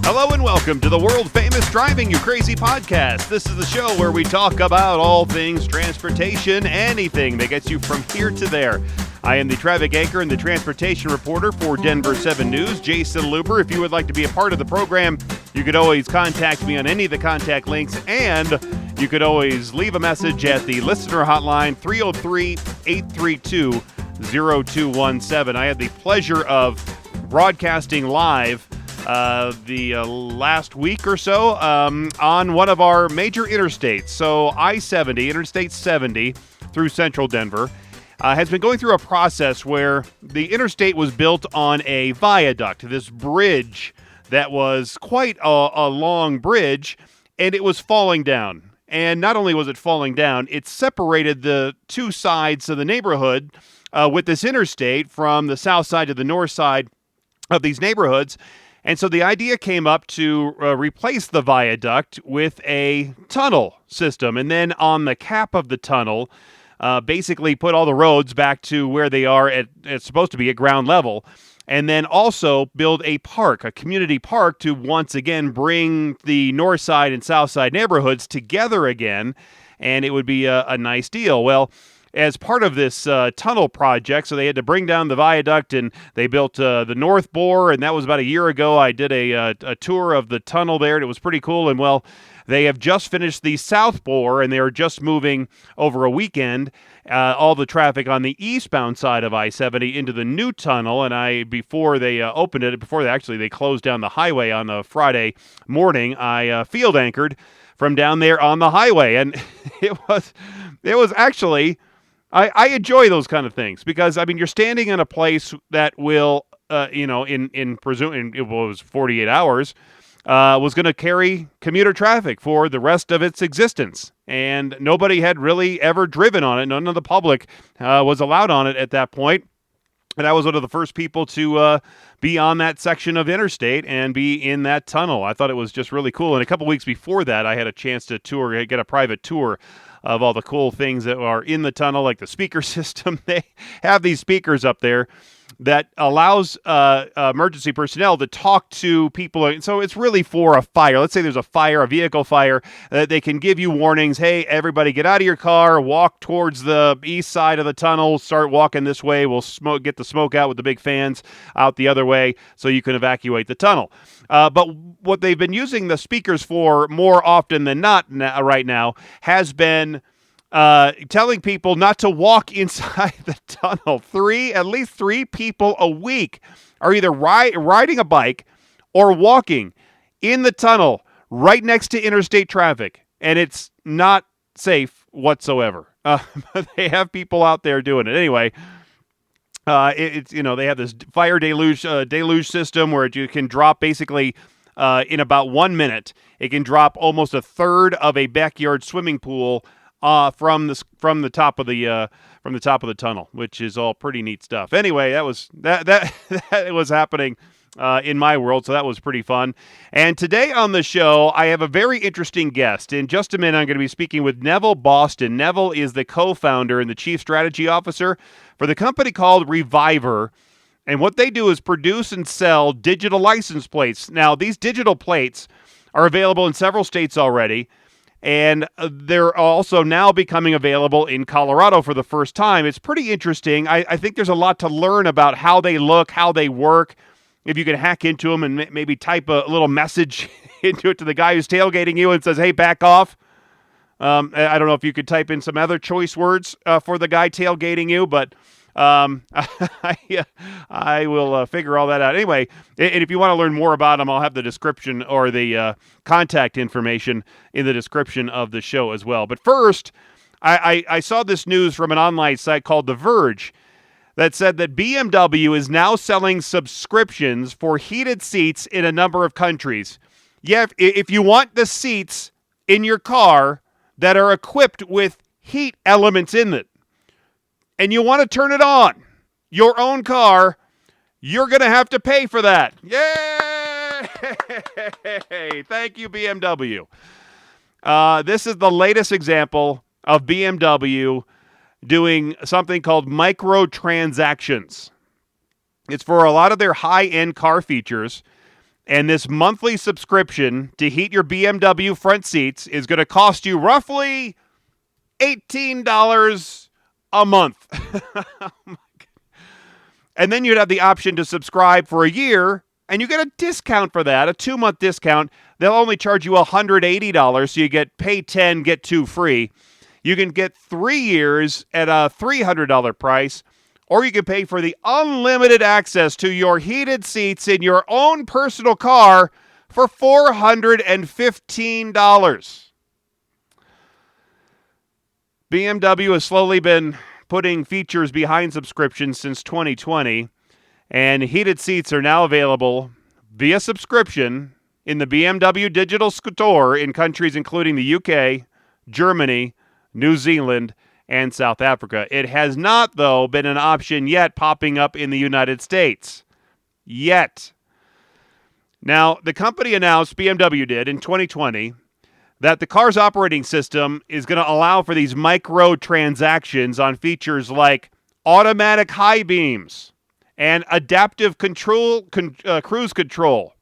Hello and welcome to the world-famous Driving You Crazy podcast. This is the show where we talk about all things transportation, anything that gets you from here to there. I am the traffic anchor and the transportation reporter for Denver 7 News, Jason Luber. If you would like to be a part of the program, you could always contact me on any of the contact links, and you could always leave a message at the listener hotline, 303-832-0217. I had the pleasure of broadcasting live the last week or so on one of our major interstates. So I-70, Interstate 70 through central Denver, has been going through a process where the interstate was built on a viaduct, this bridge that was quite a long bridge, and it was falling down. And not only was it falling down, it separated the two sides of the neighborhood with this interstate from the south side to the north side of these neighborhoods. And so the idea came up to replace the viaduct with a tunnel system. And then on the cap of the tunnel, basically put all the roads back to where they are it's supposed to be at ground level. And then also build a park, a community park, to once again bring the north side and south side neighborhoods together again. And it would be a nice deal. Well, as part of this tunnel project, so they had to bring down the viaduct, and they built the North Bore, and that was about a year ago. I did a tour of the tunnel there, and it was pretty cool. And, well, they have just finished the South Bore, and they are just moving over a weekend all the traffic on the eastbound side of I-70 into the new tunnel. And before they opened it, they closed down the highway on a Friday morning, I field anchored from down there on the highway, and it was actually... I enjoy those kind of things because, I mean, you're standing in a place that will, in presuming it was 48 hours, was going to carry commuter traffic for the rest of its existence. And nobody had really ever driven on it. None of the public was allowed on it at that point. And I was one of the first people to be on that section of interstate and be in that tunnel. I thought it was just really cool. And a couple weeks before that, I had a chance to get a private tour of all the cool things that are in the tunnel, like the speaker system. They have these speakers up there that allows emergency personnel to talk to people. So it's really for a fire. Let's say there's a fire, a vehicle fire, they can give you warnings. Hey, everybody get out of your car, walk towards the east side of the tunnel, start walking this way. We'll get the smoke out with the big fans out the other way so you can evacuate the tunnel. But what they've been using the speakers for more often than not right now has been telling people not to walk inside the tunnel. At least three people a week are either riding a bike or walking in the tunnel right next to interstate traffic, and it's not safe whatsoever. They have people out there doing it anyway. They have this fire deluge system where you can drop basically in about 1 minute. It can drop almost a third of a backyard swimming pool from the top of the tunnel, which is all pretty neat stuff. Anyway, that was happening in my world, so that was pretty fun. And today on the show, I have a very interesting guest. In just a minute, I'm going to be speaking with Neville Boston. Neville is the co-founder and the chief strategy officer for the company called Reviver. And what they do is produce and sell digital license plates. Now, these digital plates are available in several states already, and they're also now becoming available in Colorado for the first time. It's pretty interesting. I think there's a lot to learn about how they look, how they work. If you can hack into them and maybe type a little message into it to the guy who's tailgating you and says, hey, back off. I don't know if you could type in some other choice words for the guy tailgating you, but I will figure all that out. Anyway, and if you want to learn more about them, I'll have the description or the contact information in the description of the show as well. But first, I saw this news from an online site called The Verge that said that BMW is now selling subscriptions for heated seats in a number of countries. Yeah, if you want the seats in your car that are equipped with heat elements in it, and you want to turn it on, your own car, you're going to have to pay for that. Yay! Thank you, BMW. This is the latest example of BMW doing something called microtransactions. It's for a lot of their high-end car features. And this monthly subscription to heat your BMW front seats is going to cost you roughly $18 a month. And then you'd have the option to subscribe for a year, and you get a discount for that, a 2-month discount. They'll only charge you $180, so you get pay 10, get 2 free. You can get 3 years at a $300 price, or you can pay for the unlimited access to your heated seats in your own personal car for $415. BMW has slowly been putting features behind subscriptions since 2020, and heated seats are now available via subscription in the BMW digital store in countries including the UK, Germany, New Zealand, and South Africa. It has not, though, been an option yet popping up in the United States. Yet. Now, the company announced, BMW did, in 2020, that the car's operating system is going to allow for these micro-transactions on features like automatic high beams and adaptive cruise control.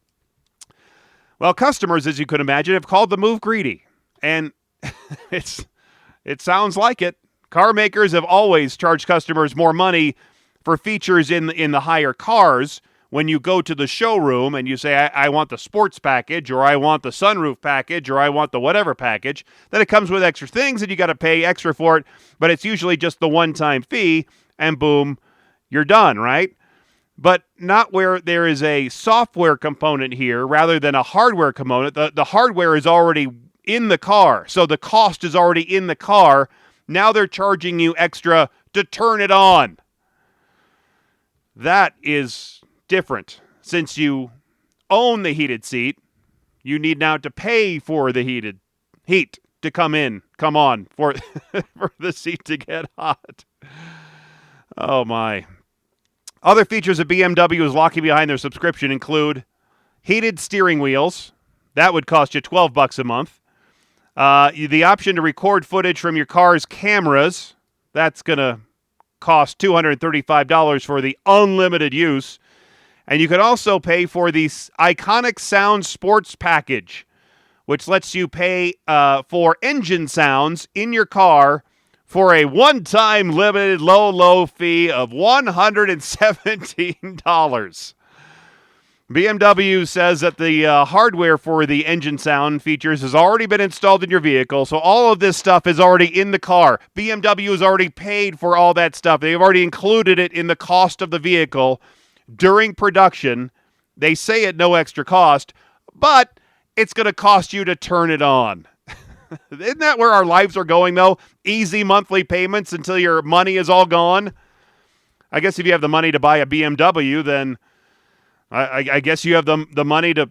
Well, customers, as you could imagine, have called the move greedy. And it sounds like it. Car makers have always charged customers more money for features in the higher cars. When you go to the showroom and you say, I want the sports package, or I want the sunroof package, or I want the whatever package, then it comes with extra things and you got to pay extra for it, but it's usually just the one-time fee, and boom, you're done, right? But not where there is a software component here rather than a hardware component. The hardware is already in the car, so the cost is already in the car. Now they're charging you extra to turn it on. That is different. Since you own the heated seat, you need now to pay for the heat to come on for the seat to get hot. Oh my. Other features that BMW is locking behind their subscription include heated steering wheels. That would cost you $12 a month. The option to record footage from your car's cameras. That's going to cost $235 for the unlimited use. And you can also pay for the Iconic Sound Sports Package, which lets you pay for engine sounds in your car for a one-time limited low fee of $117. BMW says that the hardware for the engine sound features has already been installed in your vehicle, so all of this stuff is already in the car. BMW has already paid for all that stuff. They've already included it in the cost of the vehicle during production. They say at no extra cost, but it's going to cost you to turn it on. Isn't that where our lives are going, though? Easy monthly payments until your money is all gone. I guess if you have the money to buy a BMW, then I guess you have the money to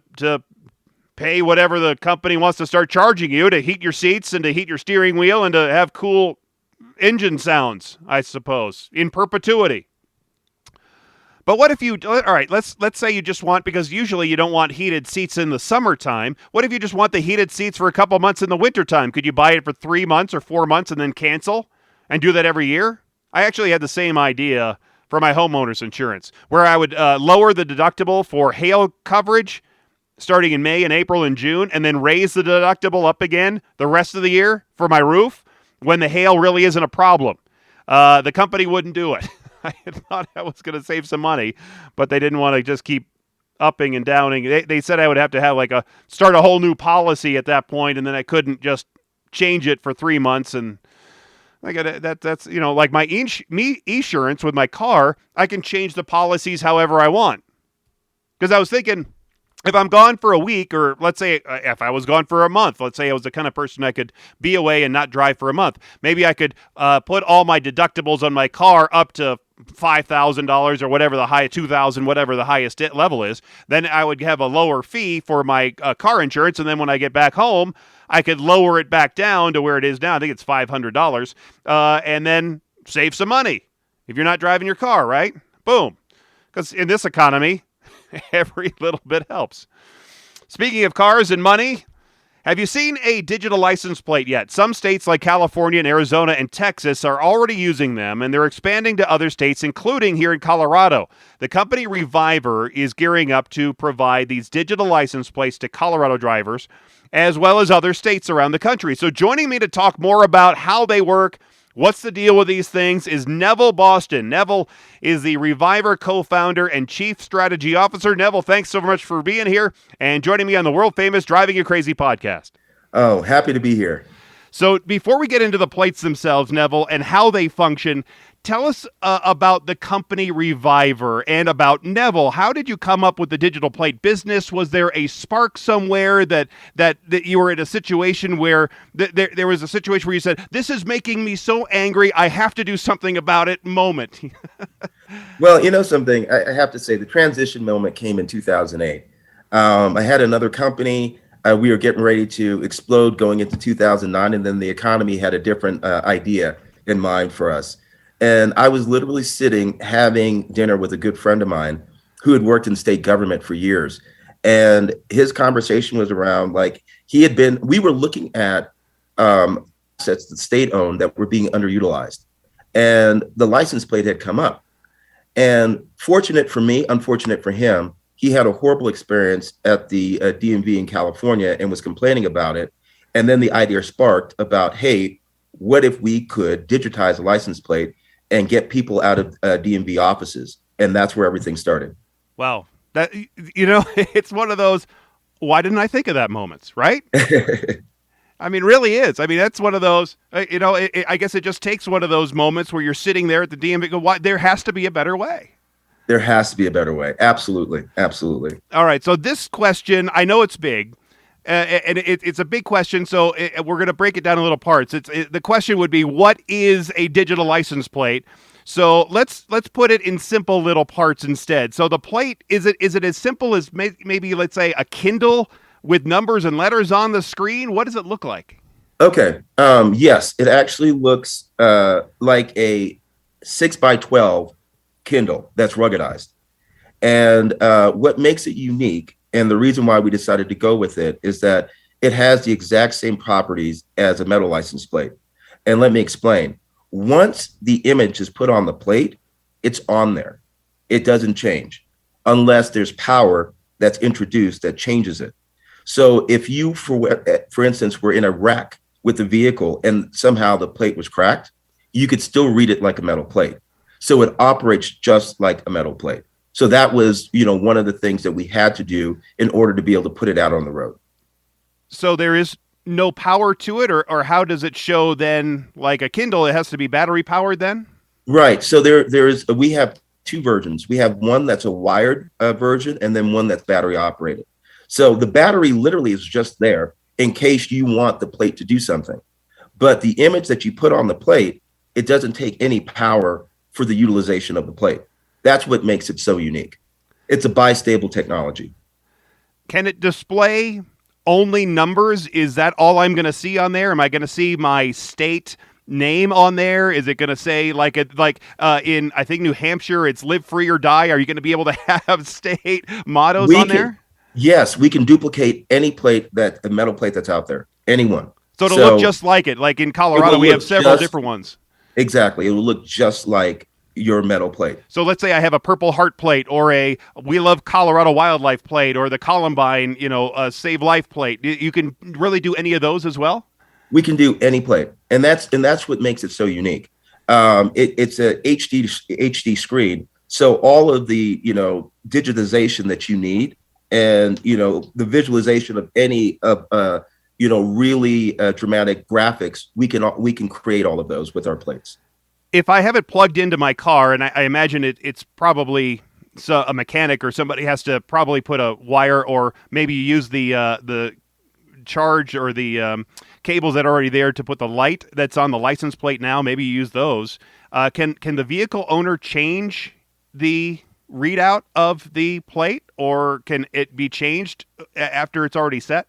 pay whatever the company wants to start charging you to heat your seats and to heat your steering wheel and to have cool engine sounds, I suppose, in perpetuity. But what if you, all right, let's say you just want, because usually you don't want heated seats in the summertime. What if you just want the heated seats for a couple months in the wintertime? Could you buy it for 3 months or 4 months and then cancel and do that every year? I actually had the same idea for my homeowner's insurance, where I would lower the deductible for hail coverage starting in May and April and June, and then raise the deductible up again the rest of the year for my roof when the hail really isn't a problem. The company wouldn't do it. I thought I was going to save some money, but they didn't want to just keep upping and downing. They said I would have to have start a whole new policy at that point, and then I couldn't just change it for 3 months. And that's like my insurance with my car, I can change the policies however I want. Because I was thinking, if I'm gone for a week, or let's say if I was gone for a month, let's say I was the kind of person I could be away and not drive for a month, maybe I could put all my deductibles on my car up to $5,000 or whatever the high, $2,000, whatever the highest level is. Then I would have a lower fee for my car insurance, and then when I get back home, I could lower it back down to where it is now. I think it's $500, and then save some money if you're not driving your car, right? Boom. Because in this economy, every little bit helps. Speaking of cars and money, Have you seen a digital license plate yet? Some states like California and Arizona and Texas are already using them, and they're expanding to other states, including here in Colorado. The company Reviver is gearing up to provide these digital license plates to Colorado drivers, as well as other states around the country. So joining me to talk more about how they work, what's the deal with these things, is Neville Boston. Neville is the Reviver co-founder and chief strategy officer. Neville, thanks so much for being here and joining me on the world-famous Driving You Crazy podcast. Oh, happy to be here. So before we get into the plates themselves, Neville, and how they function, tell us about the company Reviver and about Neville. How did you come up with the digital plate business? Was there a spark somewhere that you were in a situation where there was a situation where you said, this is making me so angry, I have to do something about it moment? Well, you know something, I have to say the transition moment came in 2008. I had another company. We were getting ready to explode going into 2009, and then the economy had a different idea in mind for us. And I was literally sitting having dinner with a good friend of mine who had worked in state government for years. And his conversation was around we were looking at assets that state owned that were being underutilized. And the license plate had come up. And fortunate for me, unfortunate for him, he had a horrible experience at the DMV in California and was complaining about it. And then the idea sparked about, hey, what if we could digitize a license plate and get people out of DMV offices? And that's where everything started. Wow. It's one of those, why didn't I think of that moments, right? I mean, really is. I mean, that's one of those, I guess it just takes one of those moments where you're sitting there at the DMV and go, why, there has to be a better way. There has to be a better way. Absolutely. Absolutely. All right. So this question, I know it's big, and it's a big question. So we're going to break it down in little parts. The question would be, what is a digital license plate? So let's put it in simple little parts instead. So the plate, is it as simple as maybe let's say a Kindle with numbers and letters on the screen? What does it look like? Okay. Yes, it actually looks like a 6x12 Kindle that's ruggedized. And what makes it unique, and the reason why we decided to go with it, is that it has the exact same properties as a metal license plate. And let me explain. Once the image is put on the plate, it's on there. It doesn't change unless there's power that's introduced that changes it. So if you, for instance, were in a wreck with the vehicle and somehow the plate was cracked, you could still read it like a metal plate. So it operates just like a metal plate. So that was, one of the things that we had to do in order to be able to put it out on the road. So there is no power to it, or how does it show then, like a Kindle, it has to be battery powered then? Right. So we have two versions. We have one that's a wired version and then one that's battery operated. So the battery literally is just there in case you want the plate to do something. But the image that you put on the plate, it doesn't take any power for the utilization of the plate. That's what makes it so unique. It's a bistable technology. Can it display only numbers? Is that all I'm going to see on there? Am I going to see my state name on there? Is it going to say in I think New Hampshire, it's live free or die? Are you going to be able to have state mottos on there? Yes, we can duplicate any plate, a metal plate that's out there. Anyone. So it'll look just like it. Like in Colorado, we have several different ones. Exactly. It will look just like your metal plate. So let's say I have a Purple Heart plate or a We Love Colorado Wildlife plate or the Columbine, Save Life plate. You can really do any of those as well? We can do any plate. And that's what makes it so unique. It's a HD screen. So all of the, digitization that you need and, the visualization of any really dramatic graphics, we can create all of those with our plates. If I have it plugged into my car, and I imagine it's probably a mechanic or somebody has to probably put a wire, or maybe you use the charge or the cables that are already there to put the light that's on the license plate now. Maybe you use those. Can the vehicle owner change the readout of the plate, or can it be changed after it's already set?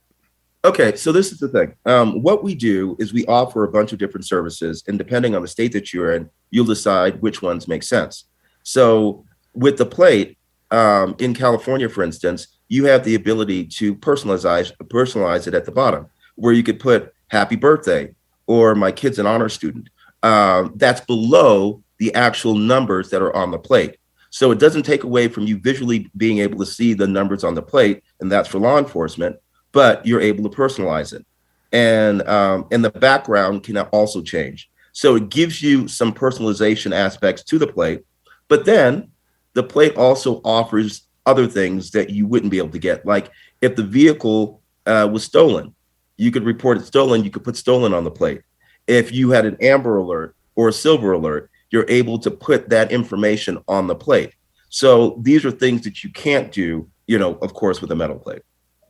Okay, so this is the thing. What we do is we offer a bunch of different services, and depending on the state that you're in, you'll decide which ones make sense. So with the plate, in California, for instance, you have the ability to personalize it at the bottom. where you could put happy birthday or my kid's an honor student. That's below the actual numbers that are on the plate. So it doesn't take away from you visually being able to see the numbers on the plate, and that's for law enforcement, but you're able to personalize it. And the background can also change. So it gives you some personalization aspects to the plate, but then the plate also offers other things that you wouldn't be able to get. Like if the vehicle was stolen, you could report it stolen, you could put stolen on the plate. If you had an amber alert or a silver alert, you're able to put that information on the plate. So these are things that you can't do, of course, with a metal plate.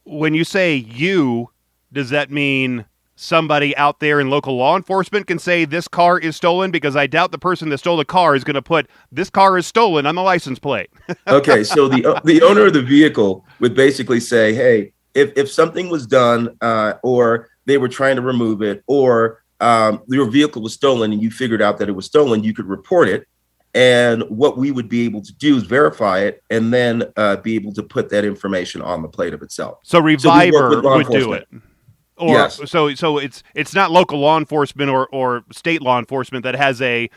When you say you, does that mean somebody out there in local law enforcement can say this car is stolen? Because I doubt the person that stole the car is going to put this car is stolen on the license plate. Okay, so the owner of the vehicle would basically say, hey, if something was done or they were trying to remove it, or your vehicle was stolen and you figured out that it was stolen, you could report it. And what we would be able to do is verify it and then be able to put that information on the plate of itself. So Reviver would do it. Or yes. So it's not local law enforcement or state law enforcement that has a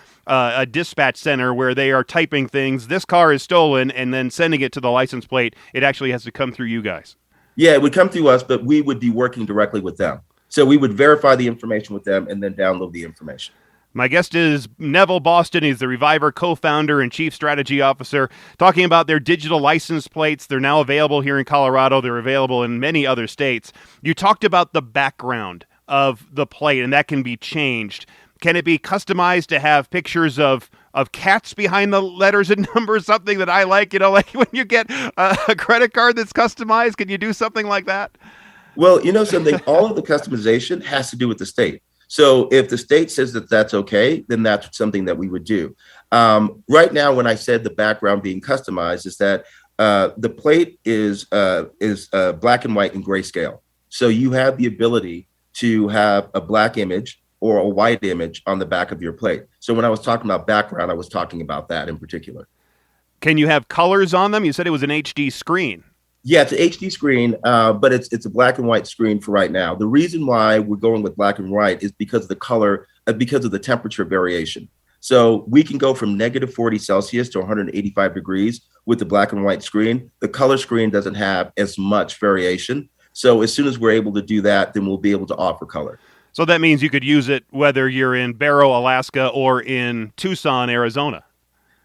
dispatch center where they are typing things, this car is stolen, and then sending it to the license plate. It actually has to come through you guys. Yeah, it would come through us, but we would be working directly with them. So we would verify the information with them and then download the information. My guest is Neville Boston. He's the Reviver co-founder and chief strategy officer, talking about their digital license plates. They're now available here in Colorado. They're available in many other states. You talked about the background of the plate, and that can be changed. Can it be customized to have pictures of cats behind the letters and numbers, something that I like, like when you get a credit card that's customized? Can you do something like that? Well, something, all of the customization has to do with the state. So if the state says that that's okay, then that's something that we would do. Right now, when I said the background being customized, is that the plate is black and white and grayscale. So you have the ability to have a black image or a white image on the back of your plate. So when I was talking about background, I was talking about that in particular. Can you have colors on them? You said it was an HD screen. Yeah, it's an HD screen, but it's a black and white screen for right now. The reason why we're going with black and white is because of the color, because of the temperature variation. So we can go from -40 Celsius to 185 degrees with the black and white screen. The color screen doesn't have as much variation. So as soon as we're able to do that, then we'll be able to offer color. So that means you could use it whether you're in Barrow, Alaska, or in Tucson, Arizona.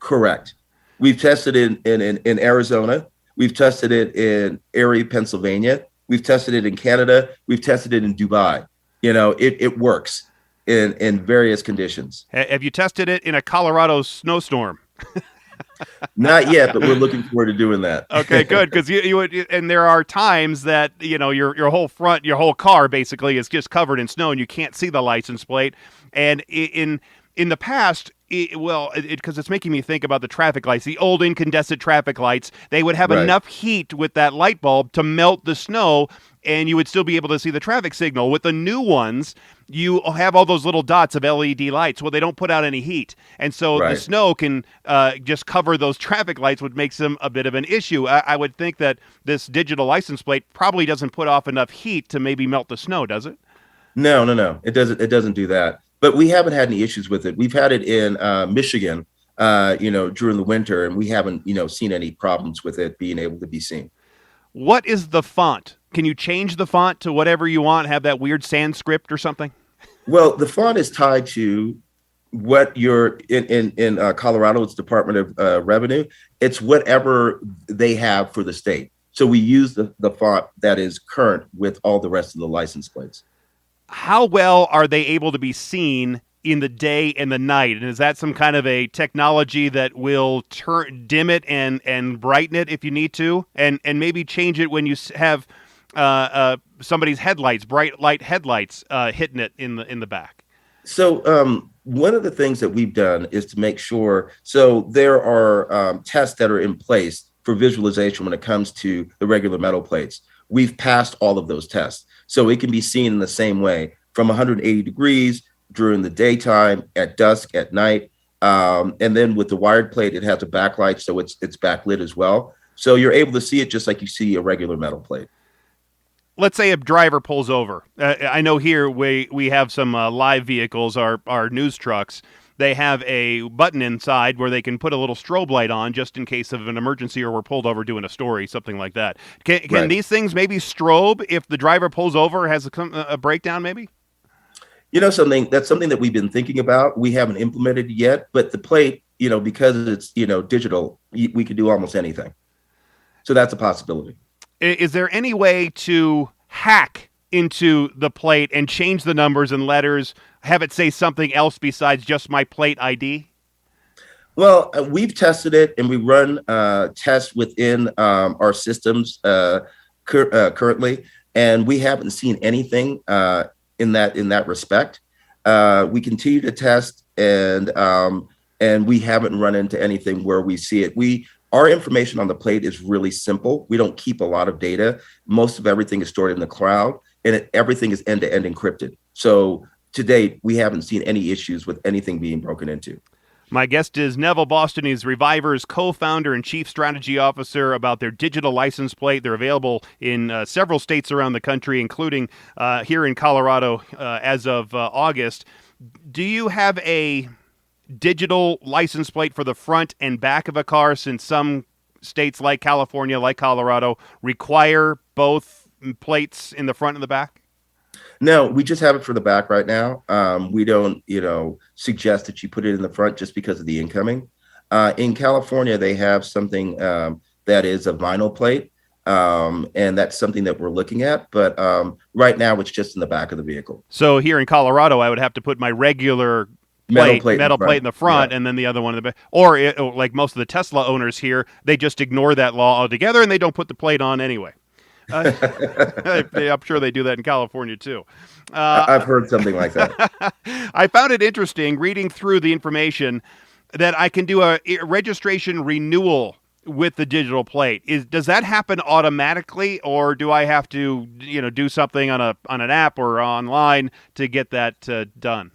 Correct. We've tested it in Arizona. We've tested it in Erie, Pennsylvania. We've tested it in Canada. We've tested it in Dubai. It works in various conditions. Have you tested it in a Colorado snowstorm? Not yet, but we're looking forward to doing that. Okay, good, because you and there are times that your whole front, your whole car basically is just covered in snow and you can't see the license plate. And in the past, because it's making me think about the traffic lights, the old incandescent traffic lights, they would have enough heat with that light bulb to melt the snow, and you would still be able to see the traffic signal. With the new ones, you have all those little dots of LED lights. Well, they don't put out any heat, and so the snow can just cover those traffic lights, which makes them a bit of an issue. I would think that this digital license plate probably doesn't put off enough heat to maybe melt the snow, does it? No. It doesn't do that. But we haven't had any issues with it. We've had it in Michigan, during the winter, and we haven't, seen any problems with it being able to be seen. What is the font? Can you change the font to whatever you want? Have that weird Sanskrit or something? Well, the font is tied to what you're in Colorado. It's Department of Revenue. It's whatever they have for the state. So we use the font that is current with all the rest of the license plates. How well are they able to be seen in the day and the night? And is that some kind of a technology that will dim it and brighten it if you need to, and maybe change it when you have somebody's headlights, bright light headlights, hitting it in the back? So one of the things that we've done is to make sure. So there are tests that are in place for visualization when it comes to the regular metal plates. We've passed all of those tests. So it can be seen in the same way from 180 degrees during the daytime, at dusk, at night. And then with the wired plate, it has a backlight, so it's backlit as well. So you're able to see it just like you see a regular metal plate. let's say a driver pulls over. I know here we have some live vehicles, our news trucks. They have a button inside where they can put a little strobe light on just in case of an emergency or we're pulled over doing a story, something like that. Can Right. these things maybe strobe if the driver pulls over, has a breakdown maybe? Something that's something that we've been thinking about. We haven't implemented it yet, but the plate, because it's, digital, we could do almost anything. So that's a possibility. Is there any way to hack into the plate and change the numbers and letters, have it say something else besides just my plate ID? Well, we've tested it and we run tests within our systems currently, and we haven't seen anything in that respect. We continue to test, and we haven't run into anything where we see it. Our information on the plate is really simple. We don't keep a lot of data. Most of everything is stored in the cloud, and everything is end-to-end encrypted. So to date, we haven't seen any issues with anything being broken into. My guest is Neville Boston. He's Reviver's co-founder and chief strategy officer about their digital license plate. They're available in several states around the country, including here in Colorado as of August. Do you have a digital license plate for the front and back of a car, since some states like California, like Colorado, require both plates in the front and the back? No, we just have it for the back right now. We don't, suggest that you put it in the front just because of the incoming. In California, they have something that is a vinyl plate, and that's something that we're looking at. But right now, it's just in the back of the vehicle. So here in Colorado, I would have to put my regular Metal plate in the front, Yeah. and then the other one in the back. Or like most of the Tesla owners here, they just ignore that law altogether and they don't put the plate on anyway. I'm sure they do that in California too. I've heard something like that. I found it interesting reading through the information that I can do a registration renewal with the digital plate. Does that happen automatically, or do I have to do something on an app or online to get that done?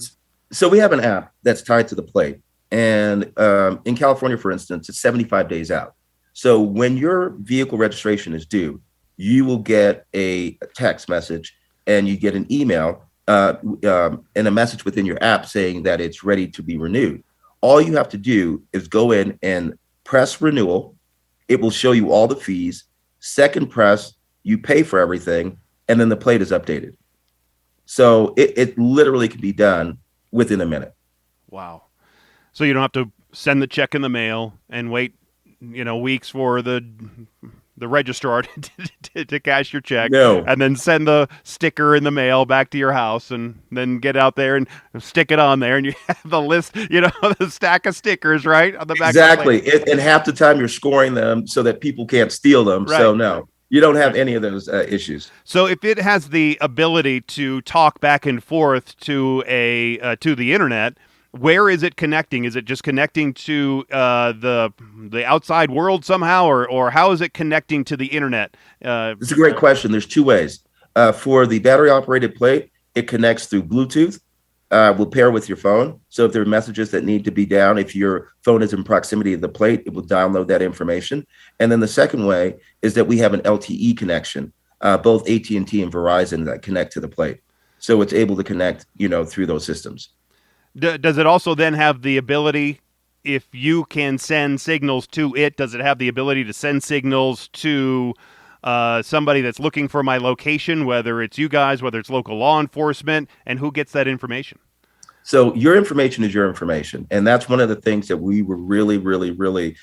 So we have an app that's tied to the plate. And in California, for instance, it's 75 days out. So when your vehicle registration is due, you will get a text message and you get an email and a message within your app saying that it's ready to be renewed. All you have to do is go in and press renewal. It will show you all the fees. Second press, you pay for everything, and then the plate is updated. So it literally can be done within a minute. Wow. So you don't have to send the check in the mail and wait, weeks for the registrar to cash your check. No. And then send the sticker in the mail back to your house, and then get out there and stick it on there, and you have the list, the stack of stickers right on the back. Exactly. And half the time you're scoring them so that people can't steal them. Right. So no, you don't have any of those issues. So if it has the ability to talk back and forth to the internet, where is it connecting? Is it just connecting to the outside world somehow, or how is it connecting to the internet? It's a great question. There's two ways. For the battery operated plate, it connects through Bluetooth. Will pair with your phone. So if there are messages that need to be down, if your phone is in proximity to the plate, it will download that information. And then the second way is that we have an LTE connection, both AT&T and Verizon, that connect to the plate. So it's able to connect, through those systems. Does it also then have the ability, if you can send signals to it, does it have the ability to send signals to somebody that's looking for my location, whether it's you guys, whether it's local law enforcement, and who gets that information? So your information is your information. And that's one of the things that we were really, really, really,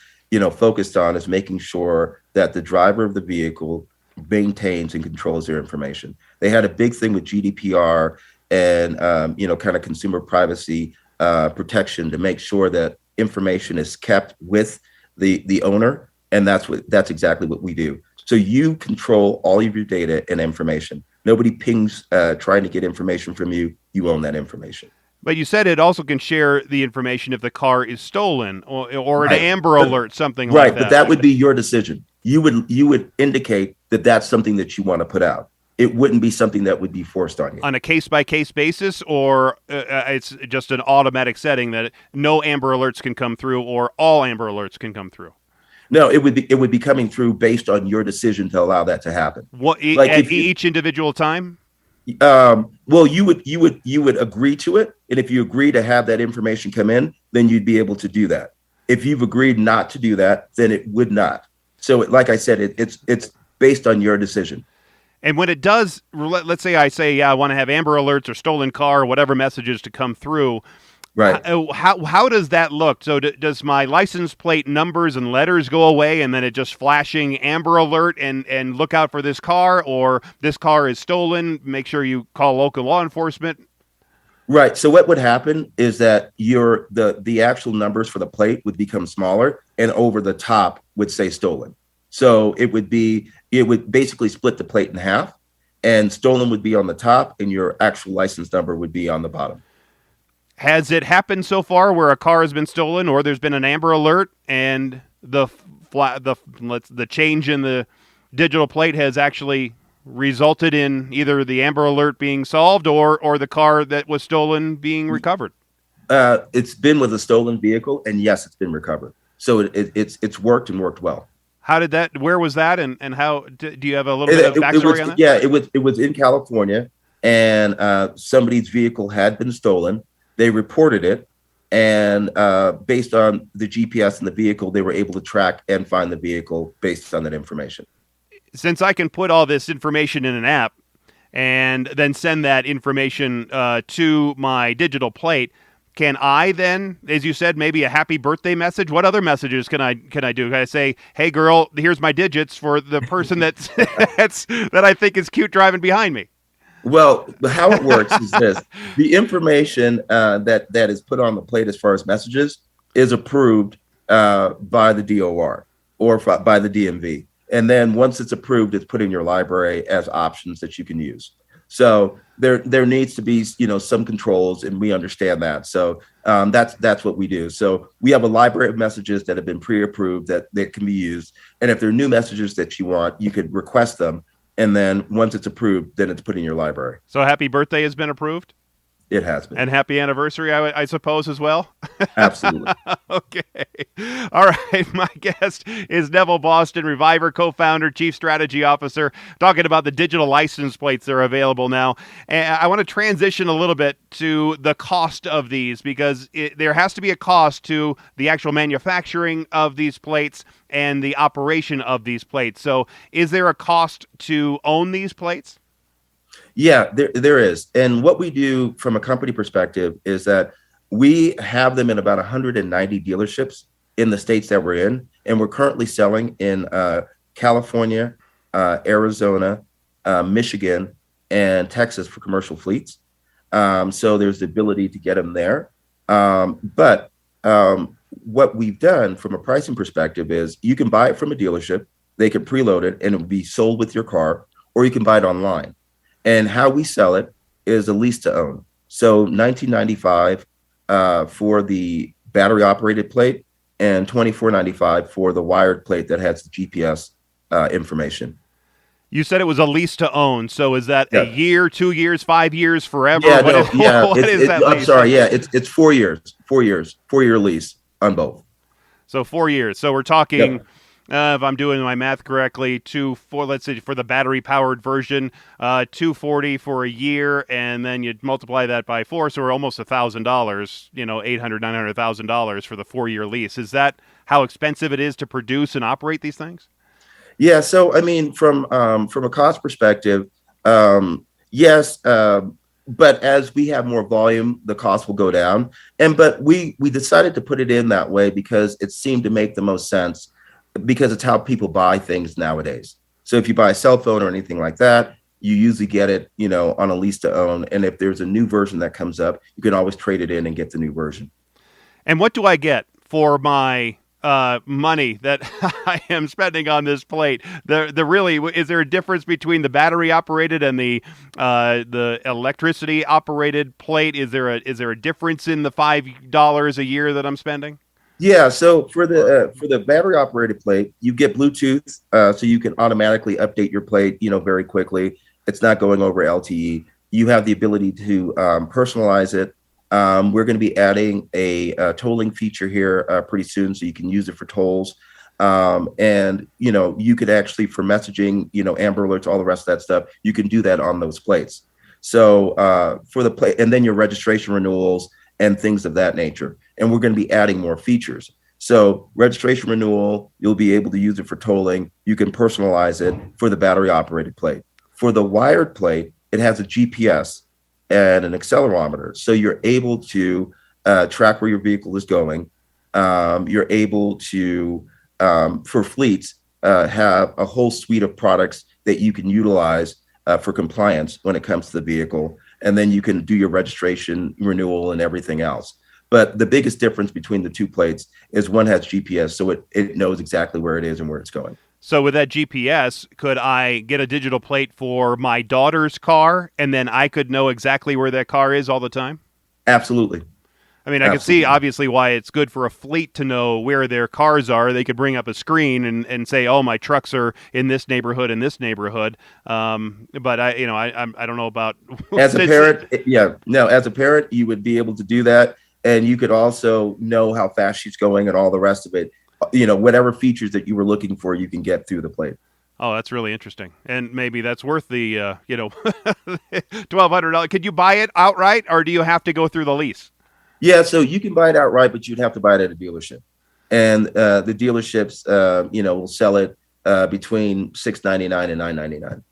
focused on, is making sure that the driver of the vehicle maintains and controls their information. They had a big thing with GDPR and, kind of consumer privacy protection to make sure that information is kept with the owner. And that's exactly what we do. So you control all of your data and information. Nobody pings trying to get information from you. You own that information. But you said it also can share the information if the car is stolen or an Right. Amber Alert, something Right, like that. but that would be your decision. You would indicate that that's something that you want to put out. It wouldn't be something that would be forced on you. On a case-by-case basis, or it's just an automatic setting that no Amber Alerts can come through, or all Amber Alerts can come through? No, it would be coming through based on your decision to allow that to happen. What Like at if you each individual time? well, you would agree to it, and if you agree to have that information come in, then you'd be able to do that. If you've agreed not to do that, then it would not. So, like I said, it's based on your decision. And when it does, let's say I say, yeah, I want to have Amber Alerts or stolen car or whatever messages to come through. Right. How does that look? So does my license plate numbers and letters go away, and then it just flashing Amber Alert and look out for this car, or this car is stolen? Make sure you call local law enforcement. Right. So what would happen is that the actual numbers for the plate would become smaller, and over the top would say stolen. So it would basically split the plate in half, and stolen would be on the top, and your actual license number would be on the bottom. Has it happened so far where a car has been stolen, or there's been an Amber Alert, and the change in the digital plate has actually resulted in either the Amber Alert being solved or the car that was stolen being recovered? It's been with a stolen vehicle, and yes, it's been recovered. So it's worked and worked well. How did that? Where was that? And how do you have a little bit of backstory on that? Yeah, it was in California, and somebody's vehicle had been stolen. They reported it, and based on the GPS in the vehicle, they were able to track and find the vehicle based on that information. Since I can put all this information in an app and then send that information to my digital plate, can I then, as you said, maybe a happy birthday message? What other messages can I do? Can I say, "Hey, girl, here's my digits for the person that's that I think is cute driving behind me"? Well, how it works is this: the information that is put on the plate as far as messages is approved by the DOR or by the DMV, and then once it's approved, it's put in your library as options that you can use. So there needs to be some controls, and we understand that. So that's what we do. So we have a library of messages that have been pre-approved that can be used, and if there are new messages that you want, you could request them. And then once it's approved, then it's put in your library. So happy birthday has been approved? It has been. And happy anniversary, I suppose, as well? Absolutely. Okay. All right. My guest is Neville Boston, Reviver co-founder, chief strategy officer, talking about the digital license plates that are available now. And I want to transition a little bit to the cost of these, because there has to be a cost to the actual manufacturing of these plates and the operation of these plates. So is there a cost to own these plates? Yeah, there is. And what we do from a company perspective is that we have them in about 190 dealerships in the states that we're in. And we're currently selling in California, Arizona, Michigan, and Texas for commercial fleets. So there's the ability to get them there. But what we've done from a pricing perspective is you can buy it from a dealership, they can preload it, and it will be sold with your car, or you can buy it online. And how we sell it is a lease to own. So $19.95 for the battery operated plate, and $24.95 for the wired plate that has the GPS information. You said it was a lease to own. So is that a year, 2 years, 5 years, forever? Yeah, What is that I'm lease? sorry. Yeah, it's 4 years, 4-year lease on both. So 4 years. So we're talking, if I'm doing my math correctly, let's say for the battery powered version, $240 for a year, and then you multiply that by 4, so we're almost $1,000. $900,000 for the 4-year lease. Is that how expensive it is to produce and operate these things? Yeah. So I mean, from a cost perspective, yes. But as we have more volume, the cost will go down. But we decided to put it in that way because it seemed to make the most sense, because it's how people buy things nowadays. So if you buy a cell phone or anything like that, you usually get it, on a lease to own. And if there's a new version that comes up, you can always trade it in and get the new version. And what do I get for my money that I am spending on this plate? Is there a difference between the battery operated and the electricity operated plate? Is there a difference in the $5 a year that I'm spending? Yeah, so for the battery operated plate, you get Bluetooth, so you can automatically update your plate, very quickly. It's not going over LTE. You have the ability to personalize it. We're going to be adding a tolling feature here pretty soon, so you can use it for tolls. And you could actually, for messaging, Amber Alerts, all the rest of that stuff, you can do that on those plates. So for the plate, and then your registration renewals and things of that nature. And we're going to be adding more features. So registration renewal, you'll be able to use it for tolling. You can personalize it for the battery operated plate. For the wired plate, it has a GPS and an accelerometer. So you're able to track where your vehicle is going. You're able to, for fleets, have a whole suite of products that you can utilize for compliance when it comes to the vehicle. And then you can do your registration renewal and everything else. But the biggest difference between the two plates is one has GPS, so it knows exactly where it is and where it's going. So with that GPS, could I get a digital plate for my daughter's car, and then I could know exactly where that car is all the time? Absolutely. I mean, I can see obviously why it's good for a fleet to know where their cars are. They could bring up a screen and say, "Oh, my trucks are in this neighborhood, in this neighborhood." But I don't know about as a parent. Yeah, no, as a parent, you would be able to do that, and you could also know how fast she's going and all the rest of it. Whatever features that you were looking for, you can get through the plate. Oh, that's really interesting, and maybe that's worth the $1,200. Could you buy it outright, or do you have to go through the lease? Yeah, so you can buy it outright, but you'd have to buy it at a dealership, and the dealerships, will sell it between $699 and $999.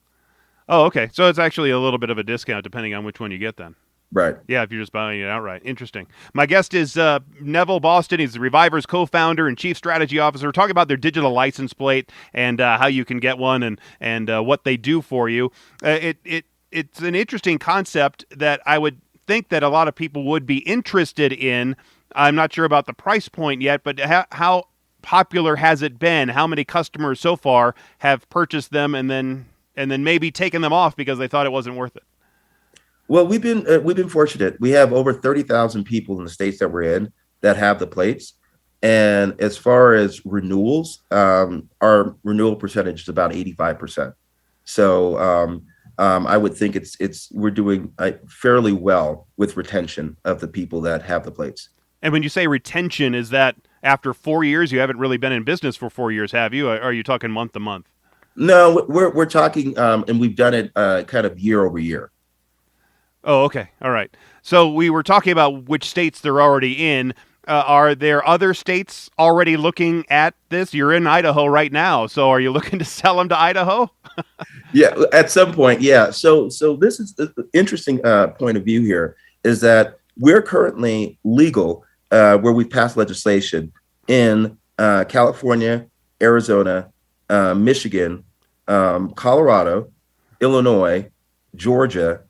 Oh, okay. So it's actually a little bit of a discount depending on which one you get then. Right. Yeah, if you're just buying it outright. Interesting. My guest is Neville Boston. He's the Reviver's co-founder and chief strategy officer. We're talking about their digital license plate and how you can get one and what they do for you. It's an interesting concept that I would think that a lot of people would be interested in. I'm not sure about the price point yet, but how popular has it been? How many customers so far have purchased them and then maybe taken them off because they thought it wasn't worth it? Well, we've been fortunate. We have over 30,000 people in the states that we're in that have the plates. And as far as renewals, our renewal percentage is about 85%. So I would think we're doing fairly well with retention of the people that have the plates. And when you say retention, is that after 4 years? You haven't really been in business for 4 years, have you? Or are you talking month to month? No, we're talking, and we've done it kind of year over year. Oh, okay. All right. So we were talking about which states they're already in. Are there other states already looking at this? You're in Idaho right now. So are you looking to sell them to Idaho? Yeah, at some point. Yeah. So this is the interesting point of view here is that we're currently legal where we passed legislation in California, Arizona, Michigan, Colorado, Illinois, Georgia,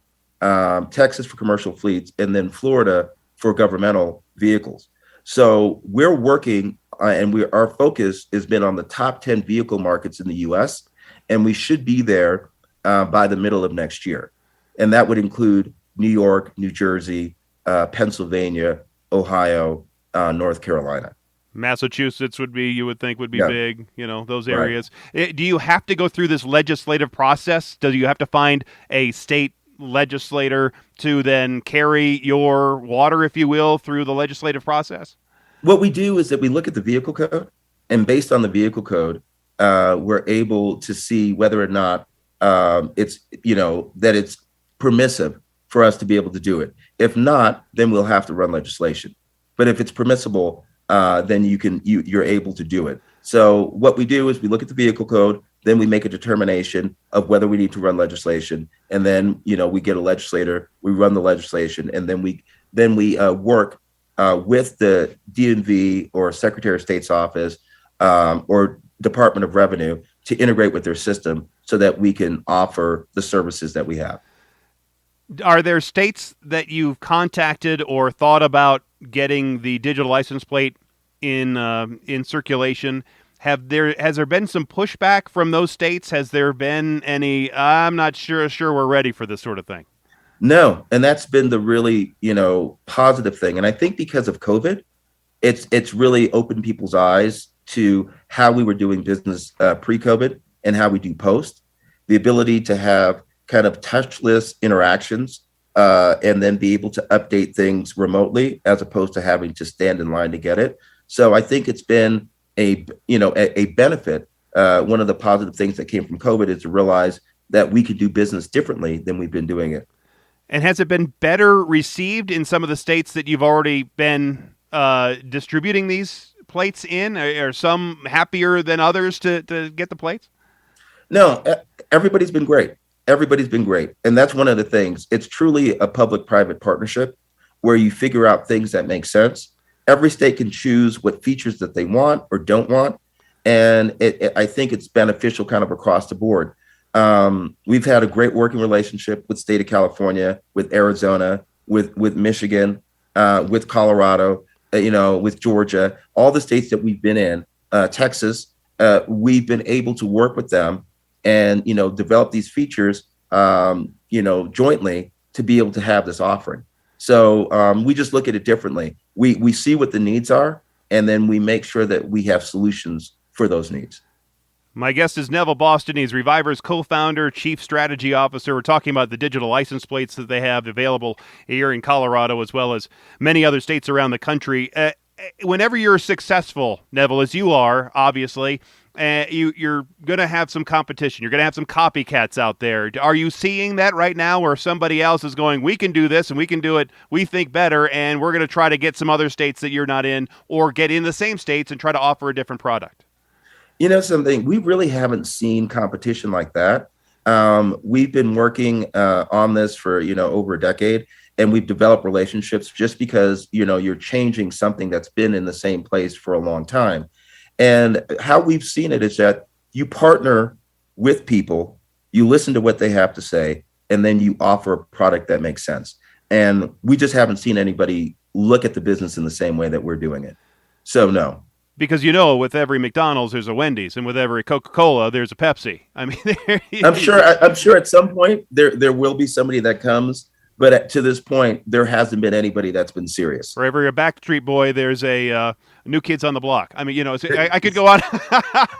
Texas for commercial fleets, and then Florida for governmental vehicles. So we're working, and our focus has been on the top 10 vehicle markets in the U.S., and we should be there by the middle of next year. And that would include New York, New Jersey, Pennsylvania, Ohio, North Carolina. Massachusetts you would think would be Yeah. big, those areas. Right. Do you have to go through this legislative process? Do you have to find a state legislator to then carry your water, if you will, through the legislative process? What we do is that we look at the vehicle code, and based on the vehicle code, we're able to see whether or not it's permissive for us to be able to do it. If not, then we'll have to run legislation. But if it's permissible, then you're able to do it. So what we do is we look at the vehicle code, then we make a determination of whether we need to run legislation, and then we get a legislator, we run the legislation, and then we work with the DMV or Secretary of State's office or Department of Revenue to integrate with their system so that we can offer the services that we have. Are there states that you've contacted or thought about getting the digital license plate in circulation? Has there been some pushback from those states? Has there been any? I'm not sure we're ready for this sort of thing. No, and that's been the really positive thing. And I think because of COVID, it's really opened people's eyes to how we were doing business pre-COVID and how we do post. The ability to have kind of touchless interactions and then be able to update things remotely as opposed to having to stand in line to get it. So I think it's been a benefit. One of the positive things that came from COVID is to realize that we could do business differently than we've been doing it. And has it been better received in some of the states that you've already been distributing these plates in? Are some happier than others to get the plates? No, everybody's been great. Everybody's been great. And that's one of the things. It's truly a public-private partnership where you figure out things that make sense. Every state can choose what features that they want or don't want. And I think it's beneficial kind of across the board. We've had a great working relationship with state of California, with Arizona, with Michigan, with Colorado, with Georgia, all the states that we've been in, Texas. We've been able to work with them and develop these features jointly to be able to have this offering. So we just look at it differently. We see what the needs are, and then we make sure that we have solutions for those needs. My guest is Neville Boston. He's Reviver's co-founder, chief strategy officer. We're talking about the digital license plates that they have available here in Colorado, as well as many other states around the country. Whenever you're successful, Neville, as you are, obviously, you're going to have some competition. You're going to have some copycats out there. Are you seeing that right now where somebody else is going, we can do this and we can do it, we think better, and we're going to try to get some other states that you're not in or get in the same states and try to offer a different product? Something, we really haven't seen competition like that. We've been working on this for, over a decade, and we've developed relationships just because, you're changing something that's been in the same place for a long time. And how we've seen it is that you partner with people, you listen to what they have to say, and then you offer a product that makes sense. And we just haven't seen anybody look at the business in the same way that we're doing it. So, no. Because with every McDonald's there's a Wendy's, and with every Coca-Cola there's a Pepsi. I mean, I'm sure at some point there will be somebody that comes, but to this point there hasn't been anybody that's been serious. For every Backstreet Boy there's a New Kids on the Block. I mean, I could go on.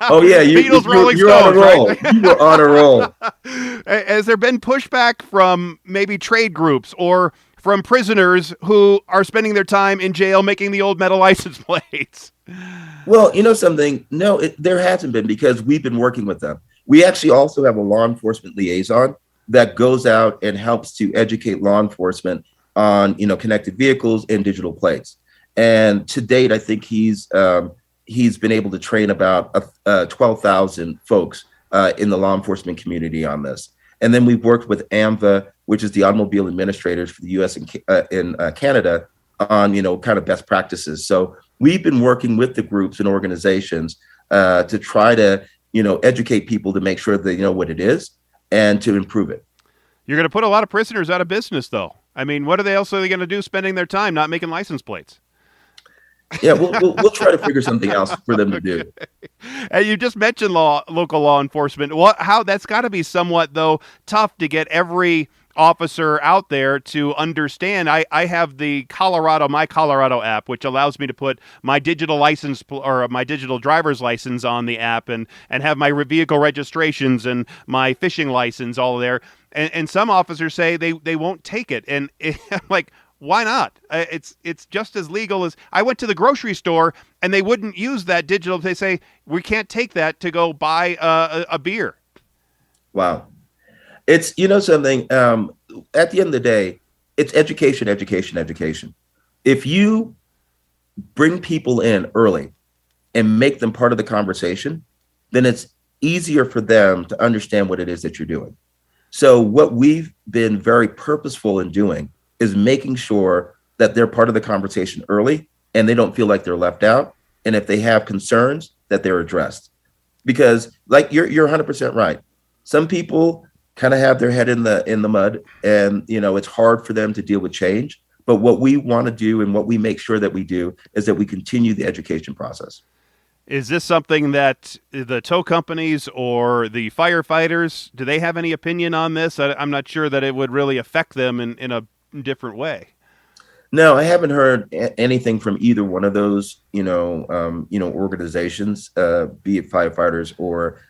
Oh yeah, Beatles, Rolling you're Stones, on a roll. Right? You were on a roll. Has there been pushback from maybe trade groups or from prisoners who are spending their time in jail making the old metal license plates? Well, something? No, there hasn't been, because we've been working with them. We actually also have a law enforcement liaison that goes out and helps to educate law enforcement on, connected vehicles and digital plates. And to date, I think he's been able to train about 12,000 folks in the law enforcement community on this. And then we've worked with AMVA, which is the Automobile Administrators for the U.S. and Canada, on kind of best practices. So we've been working with the groups and organizations to try to educate people to make sure they know what it is and to improve it. You're going to put a lot of prisoners out of business, though. I mean, what else are they going to do spending their time not making license plates? Yeah, we'll try to figure something else for them to do. And you just mentioned local law enforcement. How that's got to be somewhat, though, tough to get every officer out there to understand. I have the My Colorado app, which allows me to put my digital license or my digital driver's license on the app and have my vehicle registrations and my fishing license all there. And some officers say they won't take it. And I'm like, why not? It's just as legal as I went to the grocery store and they wouldn't use that digital. They say, we can't take that to go buy a beer. Wow. It's, something, at the end of the day, it's education. If you bring people in early and make them part of the conversation, then it's easier for them to understand what it is that you're doing. So what we've been very purposeful in doing is making sure that they're part of the conversation early and they don't feel like they're left out. And if they have concerns, that they're addressed. Because like you're 100% right. Some people kind of have their head in the mud, and it's hard for them to deal with change. But what we want to do and what we make sure that we do is that we continue the education process. Is this something that the tow companies or the firefighters, do they have any opinion on this? I'm not sure that it would really affect them in a different way. No, I haven't heard anything from either one of those, organizations, be it firefighters or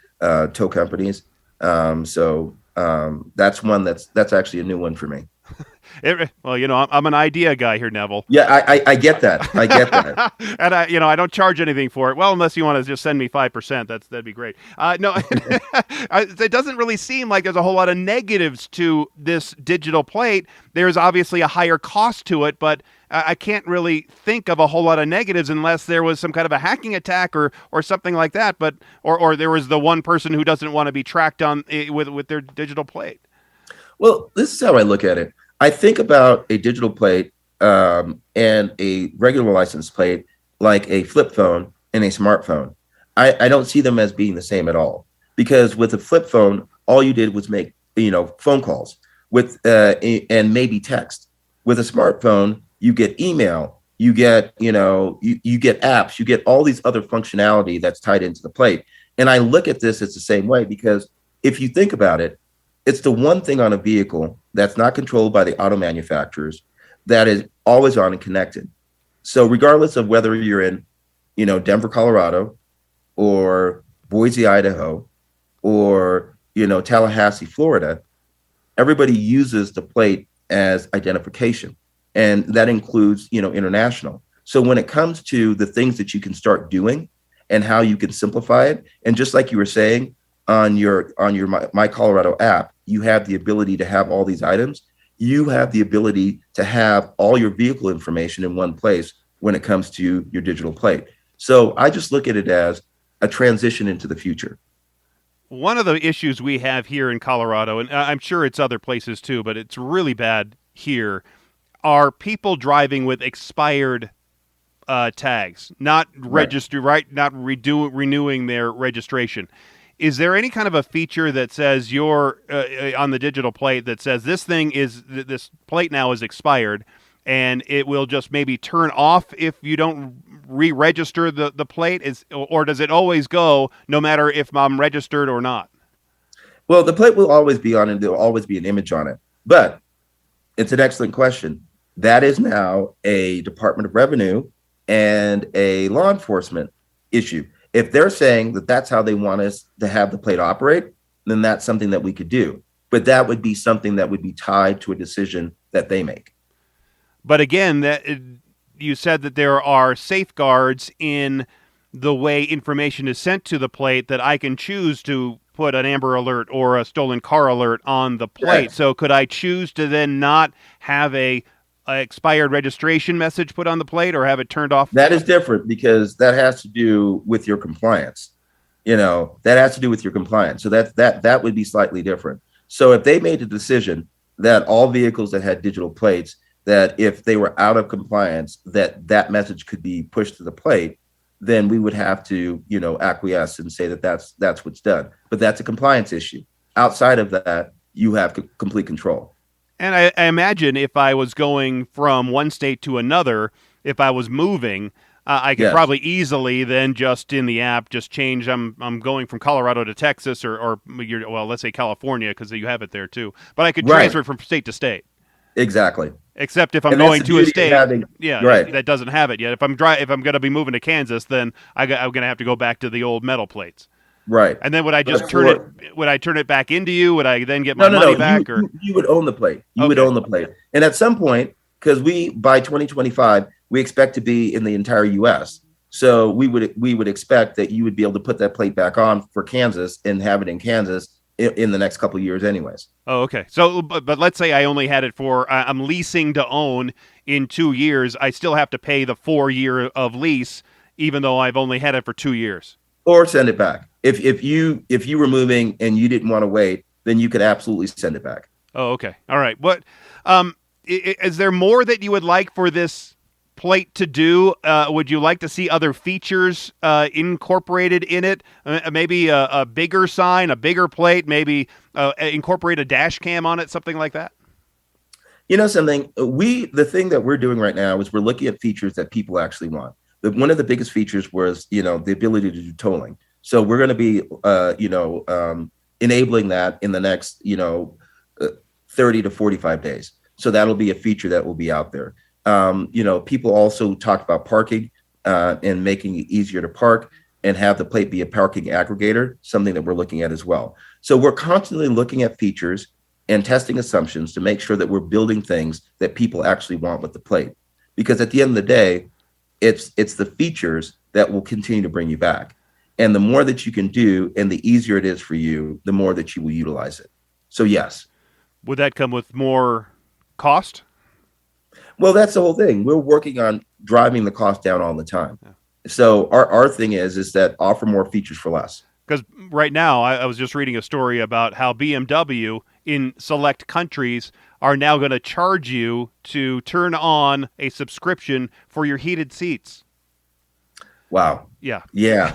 tow companies. So that's one that's actually a new one for me. Well, I'm an idea guy here, Neville. Yeah, I get that. I get that. And I don't charge anything for it. Well, unless you want to just send me 5%, that'd be great. No, it doesn't really seem like there's a whole lot of negatives to this digital plate. There's obviously a higher cost to it, but I can't really think of a whole lot of negatives unless there was some kind of a hacking attack or something like that. But or there was the one person who doesn't want to be tracked on with their digital plate. Well, this is how I look at it. I think about a digital plate and a regular license plate like a flip phone and a smartphone. I don't see them as being the same at all, because with a flip phone, all you did was make phone calls with and maybe text. With a smartphone, you get email, you get you get apps, you get all these other functionality that's tied into the plate. And I look at this as the same way, because if you think about it, it's the one thing on a vehicle that's not controlled by the auto manufacturers that is always on and connected. So regardless of whether you're in, Denver, Colorado, or Boise, Idaho, or, Tallahassee, Florida, everybody uses the plate as identification. And that includes, international. So when it comes to the things that you can start doing and how you can simplify it, and just like you were saying, on your My Colorado app, you have the ability to have all these items. You have the ability to have all your vehicle information in one place when it comes to your digital plate. So I just look at it as a transition into the future. One of the issues we have here in Colorado, and I'm sure it's other places too, but it's really bad here, are people driving with expired tags, not registered, right? Not renewing their registration. Is there any kind of a feature that says you're on the digital plate that says this plate now is expired, and it will just maybe turn off if you don't re-register the plate? Or does it always go no matter if I'm registered or not? Well, the plate will always be on, and there'll always be an image on it. But it's an excellent question. That is now a Department of Revenue and a law enforcement issue. If they're saying that that's how they want us to have the plate operate, then that's something that we could do. But that would be something that would be tied to a decision that they make. But again, you said that there are safeguards in the way information is sent to the plate that I can choose to put an Amber Alert or a stolen car alert on the plate. Yeah. So could I choose to then not have a expired registration message put on the plate or have it turned off? That is different, because that has to do with your compliance. That has to do with your compliance. So that would be slightly different. So if they made a decision that all vehicles that had digital plates, that if they were out of compliance, that message could be pushed to the plate, then we would have to, acquiesce and say that that's what's done. But that's a compliance issue. Outside of that, you have complete control. And I imagine if I was going from one state to another, if I was moving, I could probably easily then just in the app just change. I'm going from Colorado to Texas or let's say California, because you have it there too. But I could transfer it from state to state. Exactly. Except if I'm going to a state, that doesn't have it yet. If I'm going to be moving to Kansas, then I'm going to have to go back to the old metal plates. Right. And then would I just turn it? Would I turn it back into you? Would I then get my money back? You would own the plate. You would own the plate. And at some point, because by 2025, we expect to be in the entire U.S. So we would expect that you would be able to put that plate back on for Kansas and have it in Kansas in the next couple of years, anyways. Oh, okay. So, but let's say I only had it for I'm leasing to own in 2 years. I still have to pay the 4 year of lease, even though I've only had it for 2 years. Or send it back. If you were moving and you didn't want to wait, then you could absolutely send it back. Oh, okay. All right. What is there more that you would like for this plate to do? Would you like to see other features incorporated in it? Maybe a bigger sign, a bigger plate, maybe incorporate a dash cam on it, something like that? Something, the thing that we're doing right now is we're looking at features that people actually want. One of the biggest features was, the ability to do tolling. So we're going to be, enabling that in the next, 30 to 45 days. So that'll be a feature that will be out there. People also talk about parking and making it easier to park and have the plate be a parking aggregator, something that we're looking at as well. So we're constantly looking at features and testing assumptions to make sure that we're building things that people actually want with the plate. Because at the end of the day, it's the features that will continue to bring you back. And the more that you can do and the easier it is for you, the more that you will utilize it. So yes. Would that come with more cost? Well, that's the whole thing. We're working on driving the cost down all the time. Yeah. So our thing is that offer more features for less. Because right now, I was just reading a story about how BMW in select countries are now going to charge you to turn on a subscription for your heated seats. Wow. Yeah. Yeah.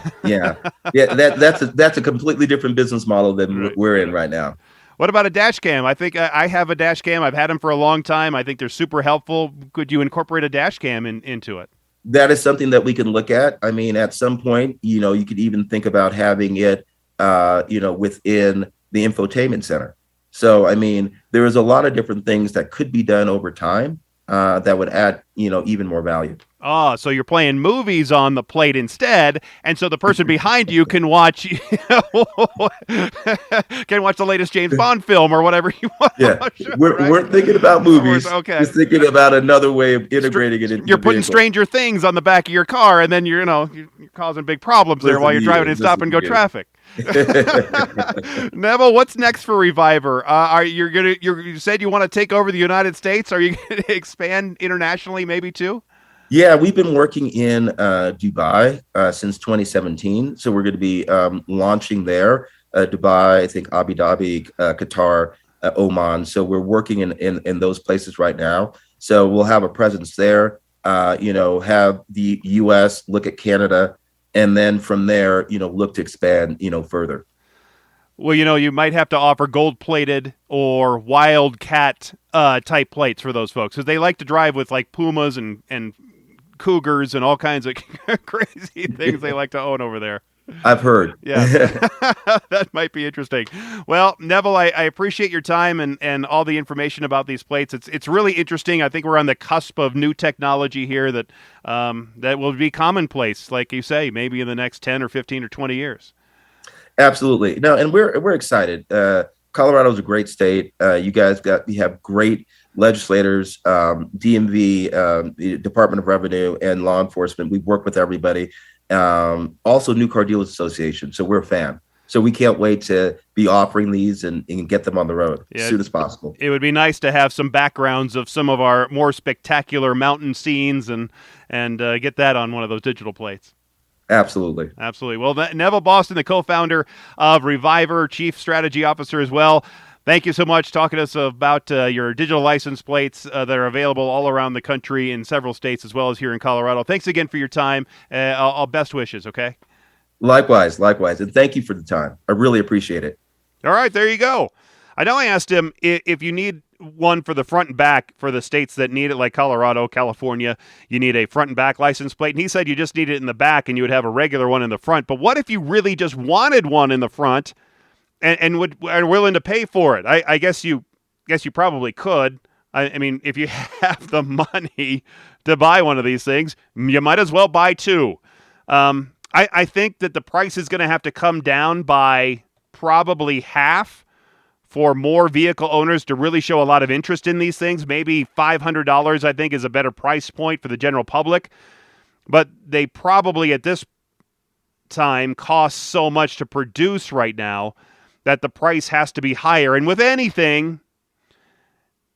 That's a completely different business model than we're in right now. What about a dash cam? I think I have a dash cam. I've had them for a long time. I think they're super helpful. Could you incorporate a dash cam into it? That is something that we can look at. I mean, at some point, you could even think about having it, within the infotainment center. So, I mean, there is a lot of different things that could be done over time that would add, even more value. Oh, so you're playing movies on the plate instead, and so the person behind you can watch the latest James Bond film or whatever you want. Yeah, we're thinking about movies. Okay, just thinking about another way of integrating it. You're putting Stranger Things on the back of your car, and then you're causing big problems there while you're driving in stop and go traffic. Neville, what's next for Reviver? You said you want to take over the United States. Are you going to expand internationally, maybe too? Yeah, we've been working in Dubai since 2017. So we're going to be launching there, Dubai, I think Abu Dhabi, Qatar, Oman. So we're working in those places right now. So we'll have a presence there, have the US, look at Canada, and then from there, look to expand, further. Well, you might have to offer gold-plated or Wildcat type plates for those folks because they like to drive with like Pumas and Cougars and all kinds of crazy things they like to own over there. I've heard. Yeah, that might be interesting. Well, Neville, I appreciate your time and all the information about these plates. It's really interesting. I think we're on the cusp of new technology here that will be commonplace, like you say, maybe in the next 10 or 15 or 20 years. Absolutely. No, and we're excited. Colorado's a great state. You have great legislators, DMV, the Department of Revenue, and law enforcement. We work with everybody. Also, New Car Dealers Association. So we're a fan. So we can't wait to be offering these and get them on the road as soon as possible. It would be nice to have some backgrounds of some of our more spectacular mountain scenes and get that on one of those digital plates. Absolutely. Absolutely. Well, Neville Boston, the co-founder of Reviver, Chief Strategy Officer as well. Thank you so much talking to us about your digital license plates that are available all around the country in several states as well as here in Colorado. Thanks again for your time. All best wishes, okay? Likewise. And thank you for the time. I really appreciate it. All right, there you go. I know I asked him if you need one for the front and back for the states that need it, like Colorado, California, you need a front and back license plate. And he said you just need it in the back and you would have a regular one in the front. But what if you really just wanted one in the front and are willing to pay for it? I guess you probably could. I mean, if you have the money to buy one of these things, you might as well buy two. I think that the price is going to have to come down by probably half for more vehicle owners to really show a lot of interest in these things. Maybe $500, I think, is a better price point for the general public. But they probably, at this time, cost so much to produce right now that the price has to be higher. And with anything,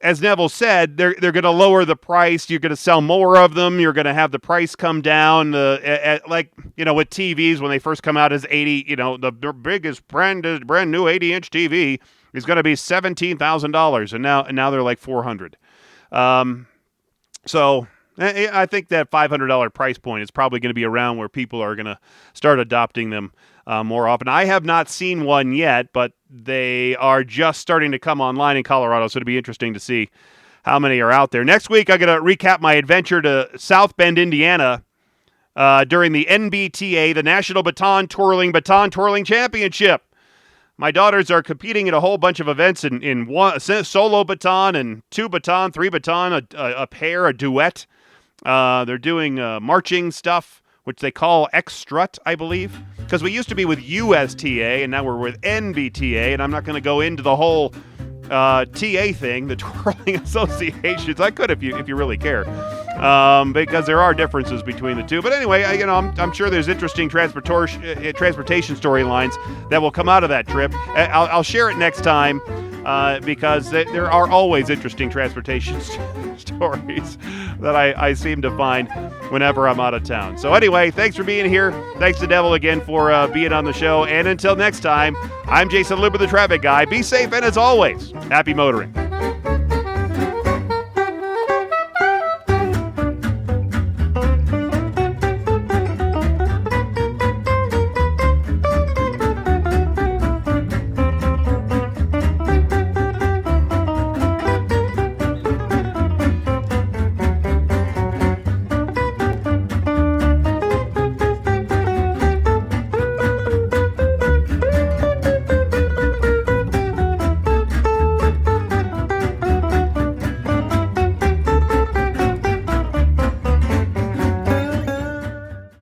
as Neville said, they're going to lower the price. You're going to sell more of them. You're going to have the price come down. Like, with TVs, when they first come out as 80, the biggest brand new 80-inch TV is going to be $17,000, and now they're like $400. So I think that $500 price point is probably going to be around where people are going to start adopting them more often. I have not seen one yet, but they are just starting to come online in Colorado, so it'll be interesting to see how many are out there. Next week, I'm going to recap my adventure to South Bend, Indiana, during the NBTA, the National Baton Twirling Championship. My daughters are competing in a whole bunch of events in one solo baton and two baton, three baton, a pair, a duet. They're doing marching stuff, which they call X-Strut, I believe, because we used to be with USTA and now we're with NBTA, and I'm not going to go into the whole TA thing, the Twirling Associations. I could if you really care, because there are differences between the two. But anyway, I'm sure there's interesting transportation storylines that will come out of that trip. I'll share it next time. Because there are always interesting transportation stories that I seem to find whenever I'm out of town. So anyway, thanks for being here. Thanks to Devil again for being on the show. And until next time, I'm Jason Luber, the traffic guy. Be safe, and as always, happy motoring.